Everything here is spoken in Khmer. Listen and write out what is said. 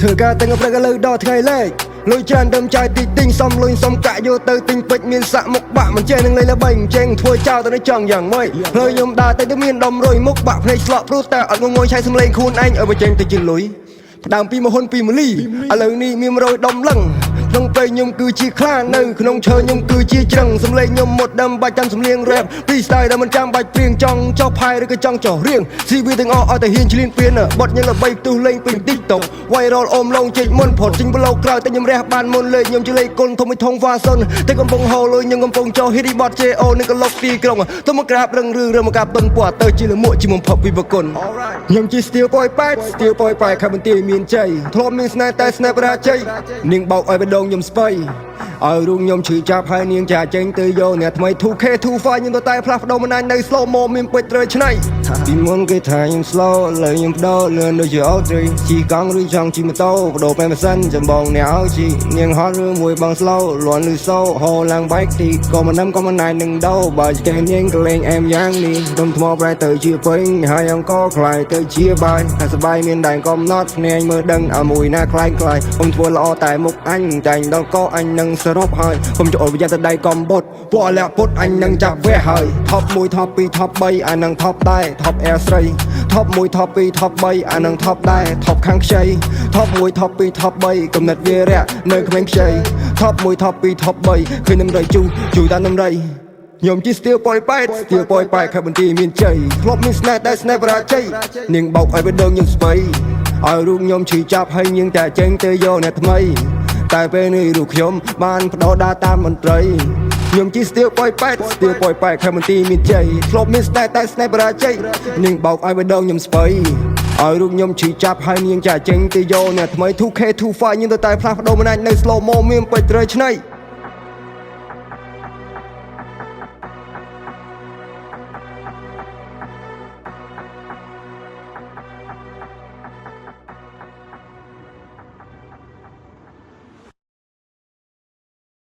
Thưa ca tên ngọc ra lời đoថ្ងៃលេខលុយច្រើនដើមចាយទីទិញសំលុយសំកាក់យកទៅទិញពេជ្រមានសាក់មុខបាក់មិនចេះនឹងលេងល្បីចេញធ្វើចោលទៅចង់យ៉ាងម៉េចផ្លូវខ្ញុំដើរទៅមានដុំរុយមុខបាក់ភ្នែកស្លក់ព្រោះតែអត់ងងយឆៃសំឡេងខ្លួនឯងឲ្យបញ្ចេញទៅជាលុយផ្ដើមពីមហ៊ុនពីមលីឥឡូវនេះមាន100ដុំលឹងក្នុងពេលខ្ញុំគឺជាខ្លានៅក្នុងឈើខ្ញុំគឺជាជ្រឹងសំឡេងខ្ញុំមុតដើមបាច់ចាំសំលៀងរ៉េបពីស្ទាយដែលមិនចាំបាច់ព្រៀងចង់ចោះផាយឬក៏ចង់ចោះរៀងស៊ីវីទាំងអស់ឲ្យតែហ៊ានឆ្លៀនពៀនបត់ខ្ញុំល្បីផ្ទុះលេងពេញ TikTok viral អមឡងជិះមុនផុតចេញប្លូក្រោយតែខ្ញុំរះបានមុនលេខខ្ញុំជាលេខគុណធំធំវ៉ាសុនតែកំពុងហូរលុយខ្ញុំកំពុងចោះហ៊ីរីបត JO នឹងក៏លុកទីក្រុងទៅមកក្រាបរឹងរឿងរើមកកាប់តុនពណ៌ទៅជាលមួកជាមុំផឹកពីបគុណខ្ញុំជា Steel Boy 8ខំបន្ទាយមានជ័យធ្លាប់មានស្នេហ៍តែស្នេហ៍បរាជ័យនាងបោកឲ្យបដងខ្ញុំស្បៃឲ្យរូងខ្ញុំឈឺចាប់ហើយនាងចាចេញទៅយកអ្នកថ្មី 2K 2 5ខ្ញុំទៅតែផ្លាស់ប្ដូរមិនណាញ់នៅ slow mo មានពេជ្រត្រូវឆ្នៃពីមុនគេថាខ្ញុំ slow លើខ្ញុំបដូរលឿនដូចជា Auto ជីកង់ឬចង់ជិះម៉ូតូបដូរពេលម៉ាស៊ីនចម្បងអ្នកឲ្យជីនាងហត់ឬមួយបង slow លន់ឬ so ហូរឡើង bike ទីក៏មិនណាំក៏មិនណាយនឹងដោបើគេនាងក៏លេងអែមយ៉ាងនេះដុំថ្មប្រែទៅជាពេញហើយអង្គខ្លាយទៅជាបាយតែសបាយមានដែរកំណត់ភ្នែកមើលដឹងឲ្យមួយណាខ្លាយខ្ញុំធ្វើល្អតែមុខអញចាញ់ដល់កអញនឹងសរុបហើយកុំចូលប្រយ័ត្នទៅដៃកំបុតពួកលាក់ពុតអញនឹងចាប់វះហើយ top 1 top 2 top 3អានឹង top ដែរ top air ស្រី top 1 top 2 top 3អានឹង top ដែរ top ខាងខ្ចី top 1 top 2 top 3កំណត់វារៈនៅក្មេងខ្ចី top 1 top 2 top 3ឃើញនឹងរៃជូតាមនឹងរៃខ្ញុំជា Steel Boy 8ខំបន្ទាយមានជ័យធ្លាប់មានស្នេហ៍តែស្នេហ៍បរាជ័យនាងបោកឲ្យបដងខ្ញុំស្បៃឲ្យរូបខ្ញុំឈឺចាប់ហើយនាងតែចេញទៅយកអ្នកថ្មីតែពេលនេះរូបខ្ញុំបានបដោដើរតាមមន្ត្រីខ្ញុំជា Steel Boy 8ខំបន្ទាយមានជ័យធ្លាប់មានស្នេហ៍តែស្នេហ៍បរាជ័យនាងបោកឲ្យបដងខ្ញុំស្បៃឲ្យរូបខ្ញុំឈឺចាប់ហើយនាងចាចេញទៅយកអ្នកថ្មី 2K 2 5ខ្ញុំទៅតែផ្លាស់ប្ដូរមិនអាចនៅ slow mo មានពេជ្រត្រូវឆ្នៃ